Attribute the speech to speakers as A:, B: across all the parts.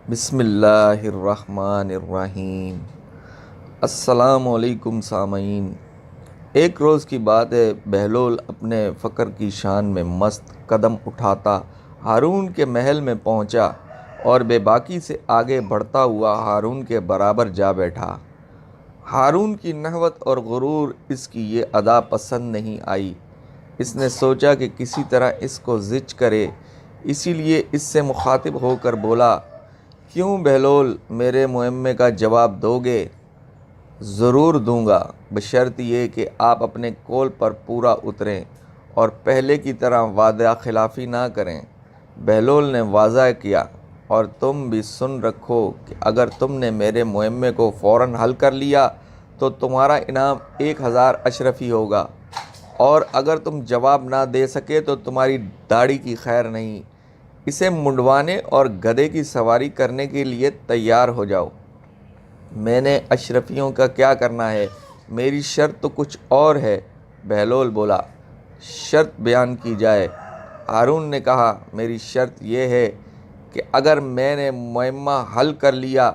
A: بسم اللہ الرحمن الرحیم۔ السلام علیکم سامعین۔ ایک روز کی بات ہے، بہلول اپنے فقر کی شان میں مست قدم اٹھاتا ہارون کے محل میں پہنچا اور بے باکی سے آگے بڑھتا ہوا ہارون کے برابر جا بیٹھا۔ ہارون کی نحوت اور غرور اس کی یہ ادا پسند نہیں آئی۔ اس نے سوچا کہ کسی طرح اس کو زج کرے، اسی لیے اس سے مخاطب ہو کر بولا، کیوں بہلول، میرے معمے کا جواب دو گے؟ ضرور دوں گا، بشرط یہ کہ آپ اپنے قول پر پورا اتریں اور پہلے کی طرح وعدہ خلافی نہ کریں۔ بہلول نے واضح کیا، اور تم بھی سن رکھو کہ اگر تم نے میرے معمے کو فوراً حل کر لیا تو تمہارا انعام 1000 اشرفی ہوگا، اور اگر تم جواب نہ دے سکے تو تمہاری داڑھی کی خیر نہیں۔ اسے منڈوانے اور گدھے کی سواری کرنے کے لیے تیار ہو جاؤ۔ میں نے اشرفیوں کا کیا کرنا ہے؟ میری شرط تو کچھ اور ہے۔ بہلول بولا، شرط بیان کی جائے۔ ہارون نے کہا، میری شرط یہ ہے کہ اگر میں نے معمہ حل کر لیا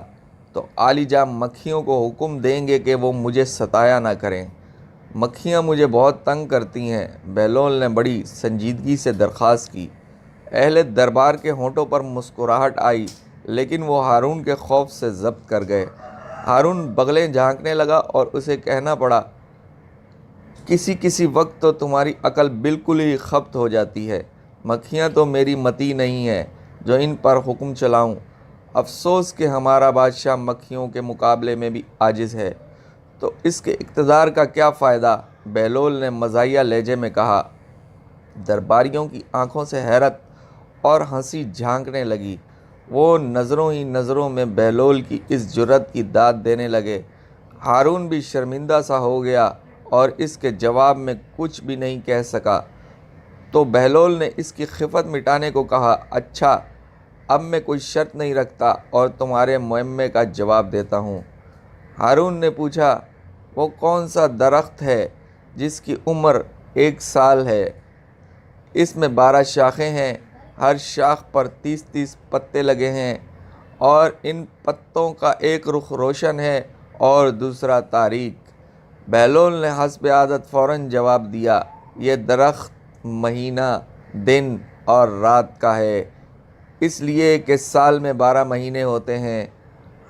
A: تو عالی جاں مکھیوں کو حکم دیں گے کہ وہ مجھے ستایا نہ کریں۔ مکھیاں مجھے بہت تنگ کرتی ہیں۔ بہلول نے بڑی سنجیدگی سے درخواست کی۔ اہل دربار کے ہونٹوں پر مسکراہٹ آئی، لیکن وہ ہارون کے خوف سے ضبط کر گئے۔ ہارون بغلیں جھانکنے لگا اور اسے کہنا پڑا، کسی کسی وقت تو تمہاری عقل بالکل ہی خبت ہو جاتی ہے۔ مکھیاں تو میری متی نہیں ہیں جو ان پر حکم چلاؤں۔ افسوس کہ ہمارا بادشاہ مکھیوں کے مقابلے میں بھی عاجز ہے، تو اس کے اقتدار کا کیا فائدہ؟ بہلول نے مزاحیہ لہجے میں کہا۔ درباریوں کی آنکھوں سے حیرت اور ہنسی جھانکنے لگی۔ وہ نظروں ہی نظروں میں بہلول کی اس جرأت کی داد دینے لگے۔ ہارون بھی شرمندہ سا ہو گیا اور اس کے جواب میں کچھ بھی نہیں کہہ سکا۔ تو بہلول نے اس کی خفت مٹانے کو کہا، اچھا، اب میں کوئی شرط نہیں رکھتا اور تمہارے معمے کا جواب دیتا ہوں۔ ہارون نے پوچھا، وہ کون سا درخت ہے جس کی عمر 1 سال ہے؟ اس میں 12 شاخیں ہیں، ہر شاخ پر 30 پتے لگے ہیں، اور ان پتوں کا ایک رخ روشن ہے اور دوسرا تاریک۔ بہلول نے حسب عادت فوراً جواب دیا، یہ درخت مہینہ، دن اور رات کا ہے، اس لیے کہ سال میں 12 مہینے ہوتے ہیں،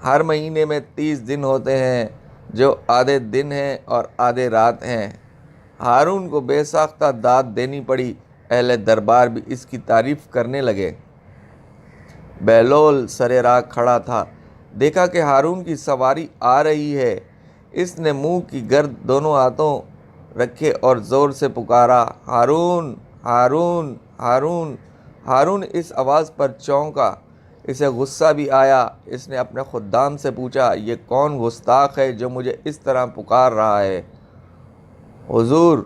A: ہر مہینے میں 30 دن ہوتے ہیں جو آدھے دن ہیں اور آدھے رات ہیں۔ ہارون کو بے ساختہ داد دینی پڑی۔ اہل دربار بھی اس کی تعریف کرنے لگے۔ بہلول سرے راہ کھڑا تھا، دیکھا کہ ہارون کی سواری آ رہی ہے۔ اس نے منہ کی گرد دونوں ہاتھوں رکھے اور زور سے پکارا، ہارون، ہارون، ہارون۔ ہارون اس آواز پر چونکا، اسے غصہ بھی آیا۔ اس نے اپنے خدام سے پوچھا، یہ کون گستاخ ہے جو مجھے اس طرح پکار رہا ہے؟ حضور،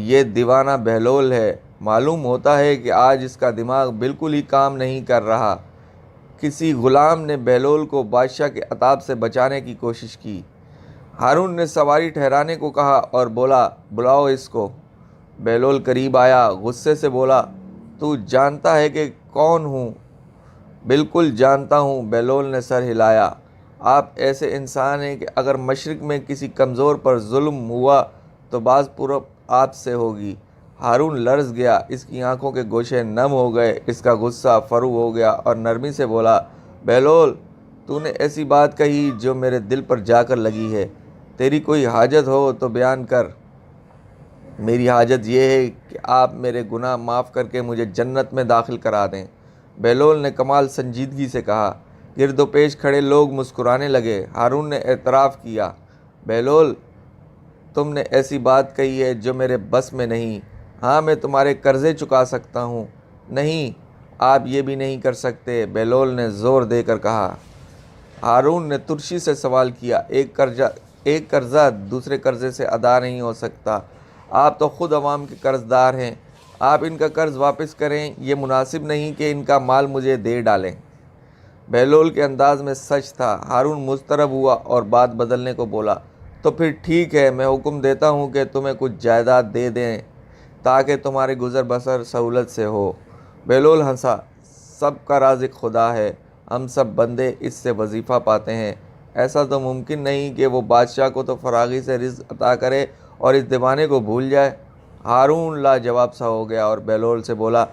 A: یہ دیوانہ بہلول ہے، معلوم ہوتا ہے کہ آج اس کا دماغ بالکل ہی کام نہیں کر رہا۔ کسی غلام نے بہلول کو بادشاہ کے عتاب سے بچانے کی کوشش کی۔ ہارون نے سواری ٹھہرانے کو کہا اور بولا، بلاؤ اس کو۔ بہلول قریب آیا، غصے سے بولا، تو جانتا ہے کہ کون ہوں؟ بالکل جانتا ہوں، بہلول نے سر ہلایا۔ آپ ایسے انسان ہیں کہ اگر مشرق میں کسی کمزور پر ظلم ہوا تو بعض پورب آپ سے ہوگی۔ ہارون لرز گیا، اس کی آنکھوں کے گوشے نم ہو گئے، اس کا غصہ فرو ہو گیا اور نرمی سے بولا، بہلول، تو نے ایسی بات کہی جو میرے دل پر جا کر لگی ہے۔ تیری کوئی حاجت ہو تو بیان کر۔ میری حاجت یہ ہے کہ آپ میرے گناہ معاف کر کے مجھے جنت میں داخل کرا دیں۔ بہلول نے کمال سنجیدگی سے کہا۔ گرد و پیش کھڑے لوگ مسکرانے لگے۔ ہارون نے اعتراف کیا، بہلول، تم نے ایسی بات کہی ہے جو میرے بس میں نہیں۔ ہاں، میں تمہارے قرضے چکا سکتا ہوں۔ نہیں، آپ یہ بھی نہیں کر سکتے، بہلول نے زور دے کر کہا۔ ہارون نے ترشی سے سوال کیا، ایک قرضہ دوسرے قرضے سے ادا نہیں ہو سکتا۔ آپ تو خود عوام کے قرض دار ہیں، آپ ان کا قرض واپس کریں، یہ مناسب نہیں کہ ان کا مال مجھے دے ڈالیں۔ بہلول کے انداز میں سچ تھا۔ ہارون مضطرب ہوا اور بات بدلنے کو بولا، تو پھر ٹھیک ہے، میں حکم دیتا ہوں کہ تمہیں کچھ جائیداد دے دیں تاکہ تمہارے گزر بسر سہولت سے ہو۔ بہلول ہنسا، سب کا رازق خدا ہے، ہم سب بندے اس سے وظیفہ پاتے ہیں۔ ایسا تو ممکن نہیں کہ وہ بادشاہ کو تو فراغی سے رزق عطا کرے اور اس دیوانے کو بھول جائے۔ ہارون لاجواب سا ہو گیا اور بہلول سے بولا،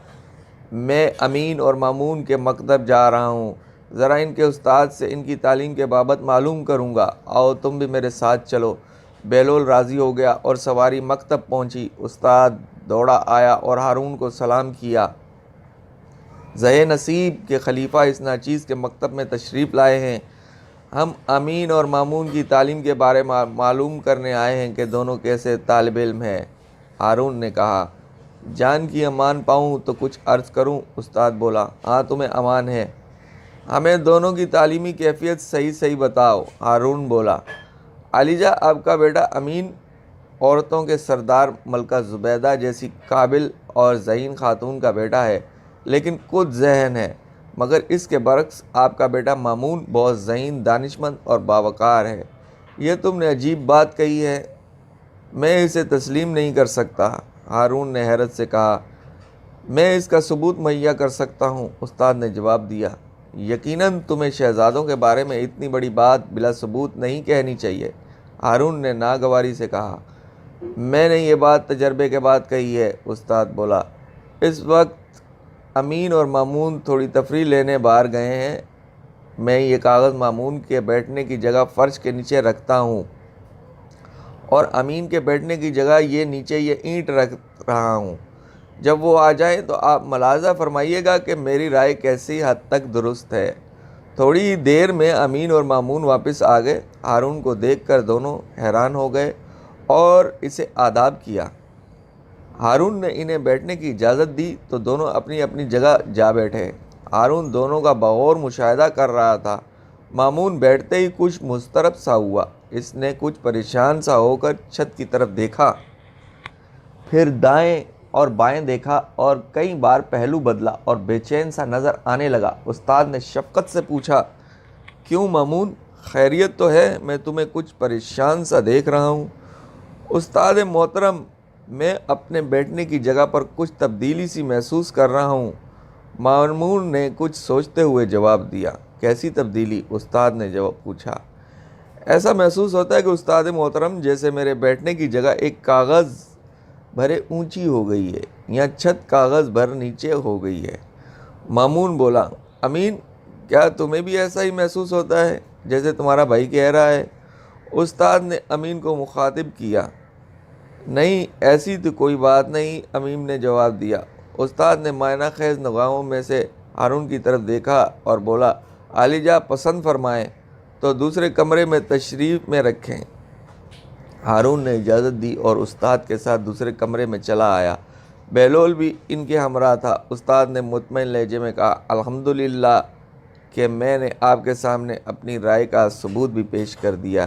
A: میں امین اور مامون کے مکتب جا رہا ہوں، ذرا ان کے استاد سے ان کی تعلیم کے بابت معلوم کروں گا، آؤ تم بھی میرے ساتھ چلو۔ بہلول راضی ہو گیا اور سواری مکتب پہنچی۔ استاد دوڑا آیا اور ہارون کو سلام کیا۔ ذے نصیب کے خلیفہ اس ناچیز کے مکتب میں تشریف لائے ہیں، ہم امین اور مامون کی تعلیم کے بارے میں معلوم کرنے آئے ہیں کہ دونوں کیسے طالب علم ہیں۔ ہارون نے کہا، جان کی امان پاؤں تو کچھ عرض کروں؟ استاد بولا، ہاں تمہیں امان ہے، ہمیں دونوں کی تعلیمی کیفیت صحیح بتاؤ۔ ہارون بولا، علیجہ آپ کا بیٹا امین عورتوں کے سردار ملکہ زبیدہ جیسی قابل اور ذہین خاتون کا بیٹا ہے، لیکن کچھ ذہن ہے، مگر اس کے برعکس آپ کا بیٹا مامون بہت ذہین، دانشمند اور باوقار ہے۔ یہ تم نے عجیب بات کہی ہے، میں اسے تسلیم نہیں کر سکتا۔ ہارون نے حیرت سے کہا، میں اس کا ثبوت مہیا کر سکتا ہوں۔ استاد نے جواب دیا، یقیناً تمہیں شہزادوں کے بارے میں اتنی بڑی بات بلا ثبوت نہیں کہنی چاہیے۔ ہارون نے ناگواری سے کہا، میں نے یہ بات تجربے کے بعد کہی ہے۔ استاد بولا، اس وقت امین اور مامون تھوڑی تفریح لینے باہر گئے ہیں، میں یہ کاغذ مامون کے بیٹھنے کی جگہ فرش کے نیچے رکھتا ہوں اور امین کے بیٹھنے کی جگہ یہ نیچے یہ اینٹ رکھ رہا ہوں۔ جب وہ آ جائیں تو آپ ملاحظہ فرمائیے گا کہ میری رائے کیسی حد تک درست ہے۔ تھوڑی دیر میں امین اور مامون واپس آ گئے۔ ہارون کو دیکھ کر دونوں حیران ہو گئے اور اسے آداب کیا۔ ہارون نے انہیں بیٹھنے کی اجازت دی تو دونوں اپنی اپنی جگہ جا بیٹھے۔ ہارون دونوں کا بغور مشاہدہ کر رہا تھا۔ مامون بیٹھتے ہی کچھ مضطرب سا ہوا، اس نے کچھ پریشان سا ہو کر چھت کی طرف دیکھا، پھر دائیں اور بائیں دیکھا اور کئی بار پہلو بدلا اور بے چین سا نظر آنے لگا۔ استاد نے شفقت سے پوچھا، کیوں مامون، خیریت تو ہے؟ میں تمہیں کچھ پریشان سا دیکھ رہا ہوں۔ استاد محترم، میں اپنے بیٹھنے کی جگہ پر کچھ تبدیلی سی محسوس کر رہا ہوں۔ مامون نے کچھ سوچتے ہوئے جواب دیا۔ کیسی تبدیلی؟ استاد نے جواب پوچھا۔ ایسا محسوس ہوتا ہے کہ استاد محترم، جیسے میرے بیٹھنے کی جگہ ایک کاغذ بھرے اونچی ہو گئی ہے یا چھت کاغذ بھر نیچے ہو گئی ہے۔ مامون بولا، امین، کیا تمہیں بھی ایسا ہی محسوس ہوتا ہے جیسے تمہارا بھائی کہہ رہا ہے؟ استاد نے امین کو مخاطب کیا۔ نہیں، ایسی تو کوئی بات نہیں، امین نے جواب دیا۔ استاد نے معنی خیز نگاہوں میں سے ہارون کی طرف دیکھا اور بولا، علیجہ پسند فرمائیں تو دوسرے کمرے میں تشریف میں رکھیں۔ ہارون نے اجازت دی اور استاد کے ساتھ دوسرے کمرے میں چلا آیا۔ بہلول بھی ان کے ہمراہ تھا۔ استاد نے مطمئن لہجے میں کہا، الحمدللہ کہ میں نے آپ کے سامنے اپنی رائے کا ثبوت بھی پیش کر دیا۔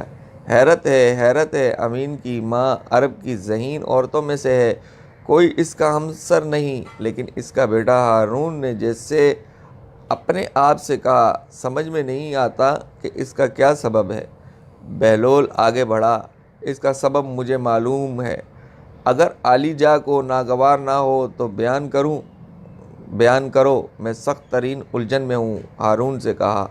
A: حیرت ہے، امین کی ماں عرب کی ذہین عورتوں میں سے ہے، کوئی اس کا ہمسر نہیں، لیکن اس کا بیٹا ہارون نے جیسے اپنے آپ سے کہا، سمجھ میں نہیں آتا کہ اس کا کیا سبب ہے۔ بہلول آگے بڑھا، اس کا سبب مجھے معلوم ہے، اگر علیجہ کو ناگوار نہ ہو تو بیان کرو، میں سخت ترین الجھن میں ہوں۔ ہارون سے کہا۔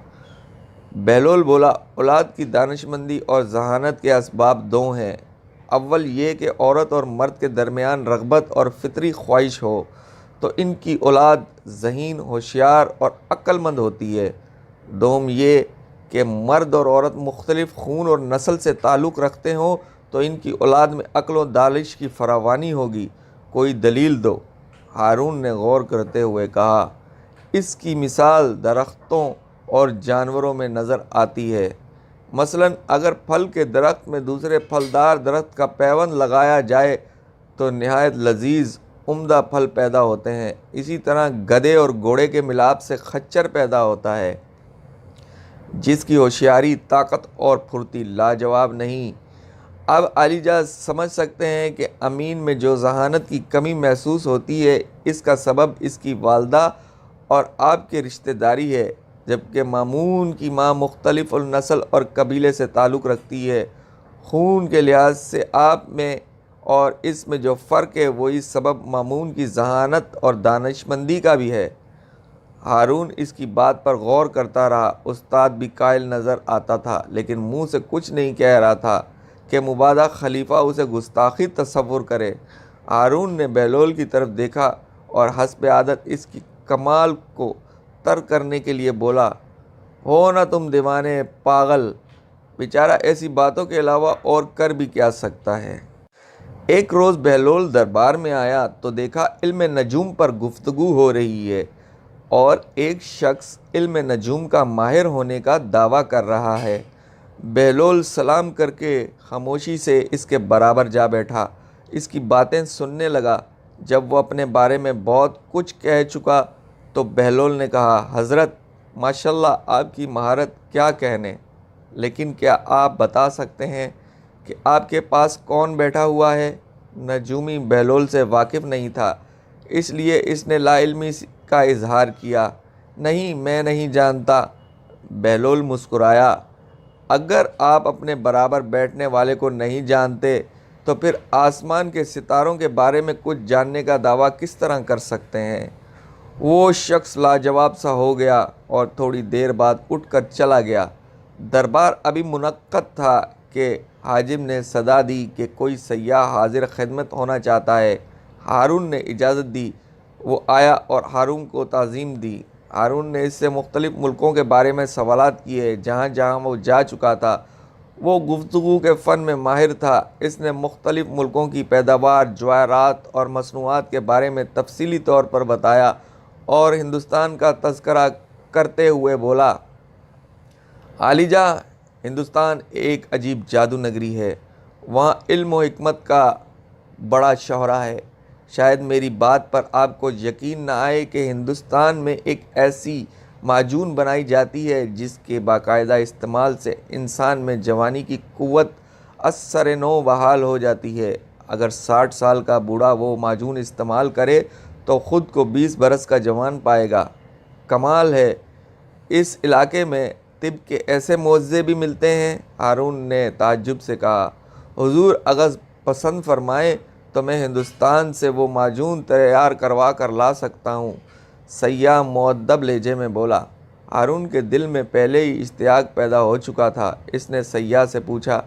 A: بہلول بولا، اولاد کی دانشمندی اور ذہانت کے اسباب دو ہیں، اول یہ کہ عورت اور مرد کے درمیان رغبت اور فطری خواہش ہو تو ان کی اولاد ذہین، ہوشیار اور عقل مند ہوتی ہے، دوم یہ کہ مرد اور عورت مختلف خون اور نسل سے تعلق رکھتے ہوں تو ان کی اولاد میں عقل و دانش کی فراوانی ہوگی، کوئی دلیل دو۔ ہارون نے غور کرتے ہوئے کہا، اس کی مثال درختوں اور جانوروں میں نظر آتی ہے۔ مثلاً اگر پھل کے درخت میں دوسرے پھلدار درخت کا پیوند لگایا جائے تو نہایت لذیذ عمدہ پھل پیدا ہوتے ہیں، اسی طرح گدھے اور گھوڑے کے ملاپ سے خچر پیدا ہوتا ہے جس کی ہوشیاری، طاقت اور پھرتی لاجواب نہیں۔ اب علیجہ سمجھ سکتے ہیں کہ امین میں جو ذہانت کی کمی محسوس ہوتی ہے، اس کا سبب اس کی والدہ اور آپ کے رشتہ داری ہے، جبکہ مامون کی ماں مختلف النسل اور قبیلے سے تعلق رکھتی ہے۔ خون کے لحاظ سے آپ میں اور اس میں جو فرق ہے وہی سبب مامون کی ذہانت اور دانشمندی کا بھی ہے۔ ہارون اس کی بات پر غور کرتا رہا۔ استاد بھی قائل نظر آتا تھا لیکن منہ سے کچھ نہیں کہہ رہا تھا کہ مبادا خلیفہ اسے گستاخی تصور کرے۔ ہارون نے بہلول کی طرف دیکھا اور حسب عادت اس کی کمال کو ترک کرنے کے لیے بولا، ہو نہ تم دیوانے پاگل، بیچارہ ایسی باتوں کے علاوہ اور کر بھی کیا سکتا ہے۔ ایک روز بہلول دربار میں آیا تو دیکھا علم نجوم پر گفتگو ہو رہی ہے اور ایک شخص علم نجوم کا ماہر ہونے کا دعویٰ کر رہا ہے۔ بہلول سلام کر کے خاموشی سے اس کے برابر جا بیٹھا، اس کی باتیں سننے لگا۔ جب وہ اپنے بارے میں بہت کچھ کہہ چکا تو بہلول نے کہا، حضرت ماشاءاللہ آپ کی مہارت کیا کہنے، لیکن کیا آپ بتا سکتے ہیں کہ آپ کے پاس کون بیٹھا ہوا ہے؟ نجومی بہلول سے واقف نہیں تھا، اس لیے اس نے لا علمی کا اظہار کیا۔ نہیں، میں نہیں جانتا۔ بہلول مسکرایا، اگر آپ اپنے برابر بیٹھنے والے کو نہیں جانتے تو پھر آسمان کے ستاروں کے بارے میں کچھ جاننے کا دعویٰ کس طرح کر سکتے ہیں؟ وہ شخص لاجواب سا ہو گیا اور تھوڑی دیر بعد اٹھ کر چلا گیا۔ دربار ابھی منعقد تھا کہ حاجب نے صدا دی کہ کوئی سیاح حاضر خدمت ہونا چاہتا ہے۔ ہارون نے اجازت دی، وہ آیا اور ہارون کو تعظیم دی۔ ہارون نے اس سے مختلف ملکوں کے بارے میں سوالات کیے، جہاں جہاں وہ جا چکا تھا۔ وہ گفتگو کے فن میں ماہر تھا۔ اس نے مختلف ملکوں کی پیداوار، جواہرات اور مصنوعات کے بارے میں تفصیلی طور پر بتایا اور ہندوستان کا تذکرہ کرتے ہوئے بولا، عالیجا، ہندوستان ایک عجیب جادو نگری ہے، وہاں علم و حکمت کا بڑا شہرہ ہے۔ شاید میری بات پر آپ کو یقین نہ آئے کہ ہندوستان میں ایک ایسی معجون بنائی جاتی ہے جس کے باقاعدہ استعمال سے انسان میں جوانی کی قوت اثر نو بحال ہو جاتی ہے۔ اگر 60 سال کا بوڑھا وہ معجون استعمال کرے تو خود کو 20 برس کا جوان پائے گا۔ کمال ہے، اس علاقے میں طب کے ایسے معجزے بھی ملتے ہیں؟ ہارون نے تعجب سے کہا، حضور اگر پسند فرمائیں تو میں ہندوستان سے وہ معجون تیار کروا کر لا سکتا ہوں۔ سیاح مؤدب لہجے میں بولا۔ ہارون کے دل میں پہلے ہی اشتیاق پیدا ہو چکا تھا۔ اس نے سیاح سے پوچھا،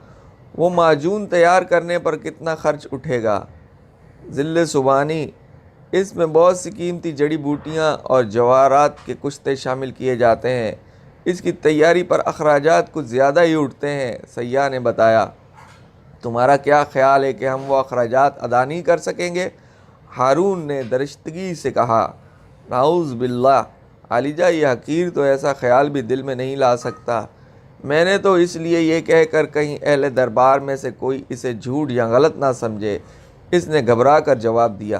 A: وہ معجون تیار کرنے پر کتنا خرچ اٹھے گا؟ ذل سبحانی، اس میں بہت سی قیمتی جڑی بوٹیاں اور جواہرات کے کشتے شامل کیے جاتے ہیں، اس کی تیاری پر اخراجات کچھ زیادہ ہی اٹھتے ہیں۔ سیاح نے بتایا، تمہارا کیا خیال ہے کہ ہم وہ اخراجات ادا نہیں کر سکیں گے؟ ہارون نے درشتگی سے کہا، نعوذ باللہ، عالیجا یہ حقیر تو ایسا خیال بھی دل میں نہیں لا سکتا۔ میں نے تو اس لیے یہ کہہ کر کہیں اہل دربار میں سے کوئی اسے جھوٹ یا غلط نہ سمجھے۔ اس نے گھبرا کر جواب دیا،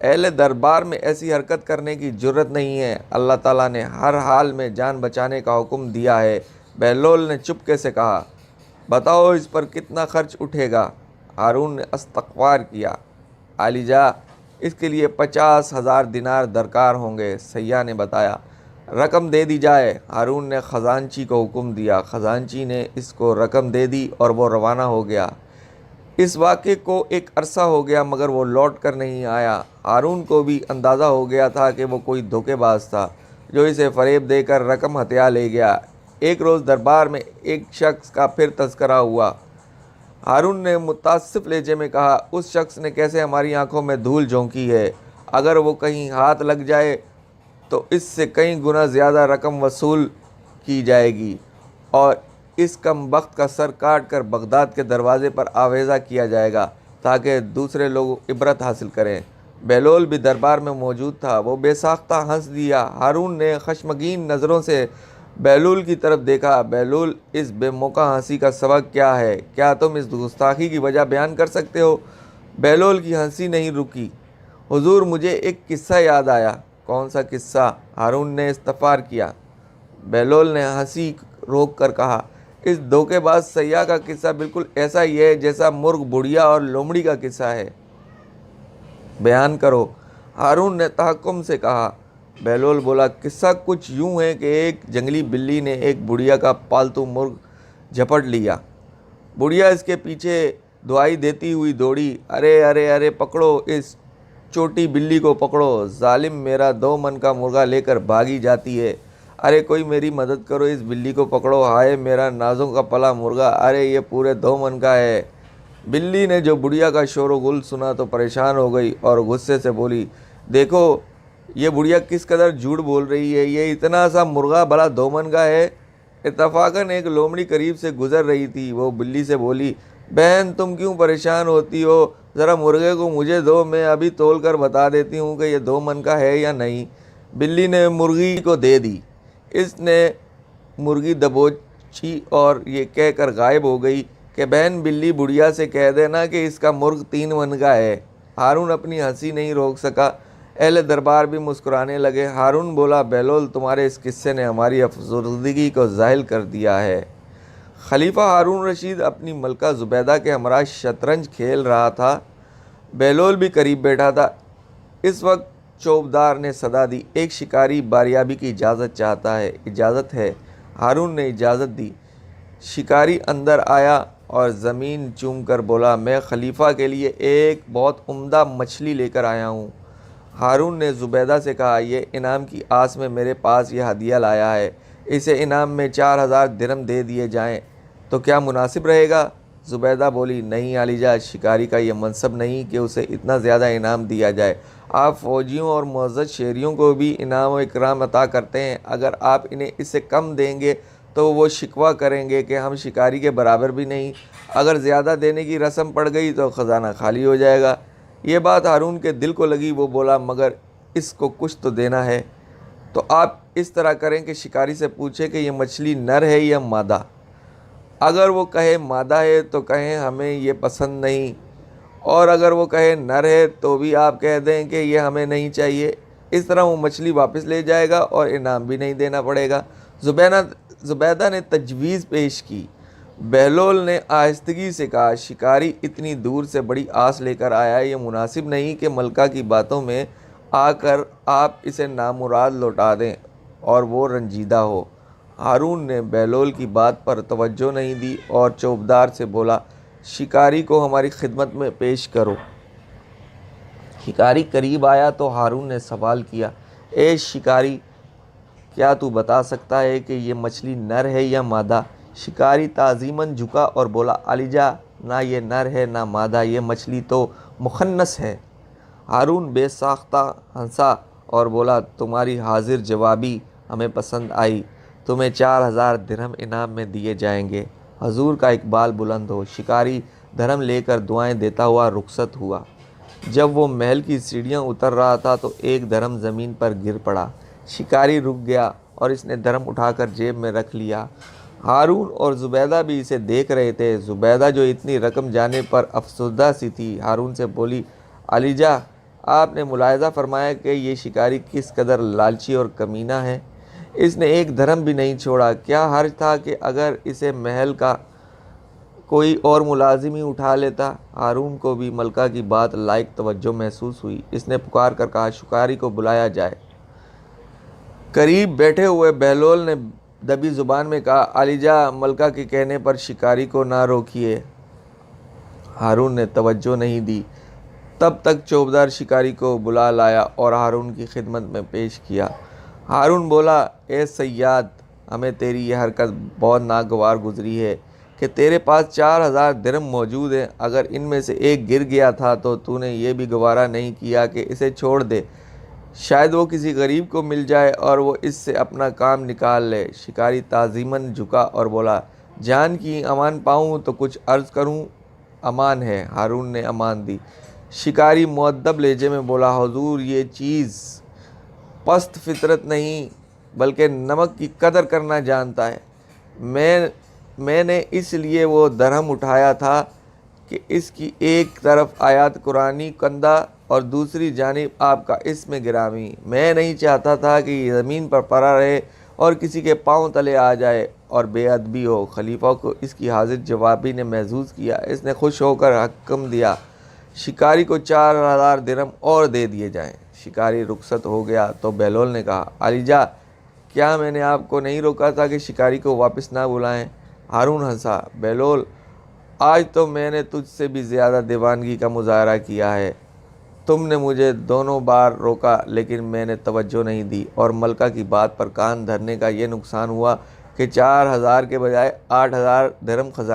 A: اہل دربار میں ایسی حرکت کرنے کی جرت نہیں ہے، اللہ تعالیٰ نے ہر حال میں جان بچانے کا حکم دیا ہے۔ بہلول نے چپکے سے کہا، بتاؤ اس پر کتنا خرچ اٹھے گا؟ ہارون نے استغفار کیا، عالیجا اس کے لیے 50,000 دینار درکار ہوں گے۔ سیاح نے بتایا، رقم دے دی جائے۔ ہارون نے خزانچی کو حکم دیا، خزانچی نے اس کو رقم دے دی اور وہ روانہ ہو گیا۔ اس واقعے کو ایک عرصہ ہو گیا مگر وہ لوٹ کر نہیں آیا۔ ہارون کو بھی اندازہ ہو گیا تھا کہ وہ کوئی دھوکے باز تھا جو اسے فریب دے کر رقم ہتھیا لے گیا۔ ایک روز دربار میں ایک شخص کا پھر تذکرہ ہوا۔ ہارون نے متاسف لہجے میں کہا، اس شخص نے کیسے ہماری آنکھوں میں دھول جھونکی ہے، اگر وہ کہیں ہاتھ لگ جائے تو اس سے کئی گنا زیادہ رقم وصول کی جائے گی اور اس کم بخت کا سر کاٹ کر بغداد کے دروازے پر آویزہ کیا جائے گا تاکہ دوسرے لوگ عبرت حاصل کریں۔ بہلول بھی دربار میں موجود تھا، وہ بے ساختہ ہنس دیا۔ ہارون نے خشمگین نظروں سے بہلول کی طرف دیکھا، بہلول اس بے موقع ہنسی کا سبب کیا ہے؟ کیا تم اس گستاخی کی وجہ بیان کر سکتے ہو؟ بہلول کی ہنسی نہیں رکی۔ حضور مجھے ایک قصہ یاد آیا۔ کون سا قصہ؟ ہارون نے استفسار کیا۔ بہلول نے ہنسی روک کر کہا، اس دھوکے باز سیاح کا قصہ بالکل ایسا ہی ہے جیسا مرغ بڑھیا اور لومڑی کا قصہ ہے، بیان کرو۔ ہارون نے تحکم سے کہا۔ بہلول بولا، قصہ کچھ یوں ہے کہ ایک جنگلی بلی نے ایک بڑھیا کا پالتو مرغ جھپٹ لیا۔ بڑھیا اس کے پیچھے دعائی دیتی ہوئی دوڑی، ارے ارے ارے پکڑو اس چوٹی بلی کو پکڑو، ظالم میرا 2 من کا مرغا لے کر بھاگی جاتی ہے، ارے کوئی میری مدد کرو، اس بلی کو پکڑو، ہائے میرا نازوں کا پلا مرغا، ارے یہ پورے 2 من کا ہے۔ بلی نے جو بڑھیا کا شور و غل سنا تو پریشان ہو گئی اور غصے سے بولی، دیکھو یہ بڑھیا کس قدر جھوٹ بول رہی ہے، یہ اتنا سا مرغا بھلا 2 من کا ہے۔ اتفاقاً ایک لومڑی قریب سے گزر رہی تھی، وہ بلی سے بولی، بہن تم کیوں پریشان ہوتی ہو، ذرا مرغے کو مجھے دو، میں ابھی تول کر بتا دیتی ہوں کہ یہ 2 من کا ہے یا نہیں۔ بلی نے مرغی کو دے دی، اس نے مرغی دبوچی اور یہ کہہ کر غائب ہو گئی کہ بہن بلی بڑھیا سے کہہ دینا کہ اس کا مرغ 3 من کا ہے۔ ہارون اپنی ہنسی نہیں روک سکا، اہل دربار بھی مسکرانے لگے۔ ہارون بولا، بہلول تمہارے اس قصے نے ہماری افسردگی کو ظاہر کر دیا ہے۔ خلیفہ ہارون رشید اپنی ملکہ زبیدہ کے ہمراہ شطرنج کھیل رہا تھا، بہلول بھی قریب بیٹھا تھا۔ اس وقت چوبدار نے صدا دی، ایک شکاری باریابی کی اجازت چاہتا ہے۔ اجازت ہے، ہارون نے اجازت دی۔ شکاری اندر آیا اور زمین چوم کر بولا، میں خلیفہ کے لیے ایک بہت عمدہ مچھلی لے کر آیا ہوں۔ ہارون نے زبیدہ سے کہا، یہ انعام کی آس میں میرے پاس یہ ہدیہ لایا ہے، اسے انعام میں 4000 درہم دے دیے جائیں تو کیا مناسب رہے گا؟ زبیدہ بولی، نہیں علیجا، شکاری کا یہ منصب نہیں کہ اسے اتنا زیادہ انعام دیا جائے، آپ فوجیوں اور معزز شہریوں کو بھی انعام و اکرام عطا کرتے ہیں، اگر آپ انہیں اس سے کم دیں گے تو وہ شکوہ کریں گے کہ ہم شکاری کے برابر بھی نہیں، اگر زیادہ دینے کی رسم پڑ گئی تو خزانہ خالی ہو جائے گا۔ یہ بات ہارون کے دل کو لگی، وہ بولا، مگر اس کو کچھ تو دینا ہے، تو آپ اس طرح کریں کہ شکاری سے پوچھیں کہ یہ مچھلی نر ہے یا مادہ، اگر وہ کہے مادہ ہے تو کہیں ہمیں یہ پسند نہیں، اور اگر وہ کہے نر ہے تو بھی آپ کہہ دیں کہ یہ ہمیں نہیں چاہیے، اس طرح وہ مچھلی واپس لے جائے گا اور انعام بھی نہیں دینا پڑے گا۔ زبیدہ نے تجویز پیش کی۔ بہلول نے آہستگی سے کہا، شکاری اتنی دور سے بڑی آس لے کر آیا ہے، یہ مناسب نہیں کہ ملکہ کی باتوں میں آ کر آپ اسے نامراد لوٹا دیں اور وہ رنجیدہ ہو۔ ہارون نے بہلول کی بات پر توجہ نہیں دی اور چوبدار سے بولا، شکاری کو ہماری خدمت میں پیش کرو۔ شکاری قریب آیا تو ہارون نے سوال کیا، اے شکاری، کیا تو بتا سکتا ہے کہ یہ مچھلی نر ہے یا مادہ؟ شکاری تعظیماً جھکا اور بولا، علیجا، نہ یہ نر ہے نہ مادہ، یہ مچھلی تو مخنث ہے۔ ہارون بے ساختہ ہنسا اور بولا، تمہاری حاضر جوابی ہمیں پسند آئی، تمہیں 4000 درہم انعام میں دیے جائیں گے۔ حضور کا اقبال بلند ہو۔ شکاری درہم لے کر دعائیں دیتا ہوا رخصت ہوا۔ جب وہ محل کی سیڑھیاں اتر رہا تھا تو ایک درہم زمین پر گر پڑا۔ شکاری رک گیا اور اس نے درہم اٹھا کر جیب میں رکھ لیا۔ ہارون اور زبیدہ بھی اسے دیکھ رہے تھے۔ زبیدہ جو اتنی رقم جانے پر افسردہ سی تھی، ہارون سے بولی، علیجا، آپ نے ملاحظہ فرمایا کہ یہ شکاری کس قدر لالچی اور کمینہ ہے، اس نے ایک درہم بھی نہیں چھوڑا، کیا حرج تھا کہ اگر اسے محل کا کوئی اور ملازم ہی اٹھا لیتا؟ ہارون کو بھی ملکہ کی بات لائق توجہ محسوس ہوئی، اس نے پکار کر کہا، شکاری کو بلایا جائے۔ قریب بیٹھے ہوئے بہلول نے دبی زبان میں کہا، علیجا، ملکہ کے کہنے پر شکاری کو نہ روکیے۔ ہارون نے توجہ نہیں دی۔ تب تک چوبدار شکاری کو بلا لایا اور ہارون کی خدمت میں پیش کیا۔ ہارون بولا، اے صیاد، ہمیں تیری یہ حرکت بہت ناگوار گزری ہے کہ تیرے پاس 4000 درہم موجود ہیں، اگر ان میں سے ایک گر گیا تھا تو نے یہ بھی گوارا نہیں کیا کہ اسے چھوڑ دے، شاید وہ کسی غریب کو مل جائے اور وہ اس سے اپنا کام نکال لے۔ شکاری تعظیماً جھکا اور بولا، جان کی امان پاؤں تو کچھ عرض کروں؟ امان ہے۔ ہارون نے امان دی۔ شکاری مؤدب لہجے میں بولا، حضور یہ چیز پست فطرت نہیں بلکہ نمک کی قدر کرنا جانتا ہے، میں نے اس لیے وہ درہم اٹھایا تھا کہ اس کی ایک طرف آیات قرآنی کندہ اور دوسری جانب آپ کا اسم گرامی، میں نہیں چاہتا تھا کہ یہ زمین پر پڑا رہے اور کسی کے پاؤں تلے آ جائے اور بے ادبی ہو۔ خلیفہ کو اس کی حاضر جوابی نے محظوظ کیا، اس نے خوش ہو کر حکم دیا، شکاری کو 4000 درہم اور دے دیے جائیں۔ شکاری رخصت ہو گیا تو بہلول نے کہا، علیجا، کیا میں نے آپ کو نہیں روکا تھا کہ شکاری کو واپس نہ بلائیں؟ ہارون ہنسا، بہلول، آج تو میں نے تجھ سے بھی زیادہ دیوانگی کا مظاہرہ کیا ہے۔ تم نے مجھے دونوں بار روکا لیکن میں نے توجہ نہیں دی، اور ملکہ کی بات پر کان دھرنے کا یہ نقصان ہوا کہ 4,000 کے بجائے 8,000 درہم خزانے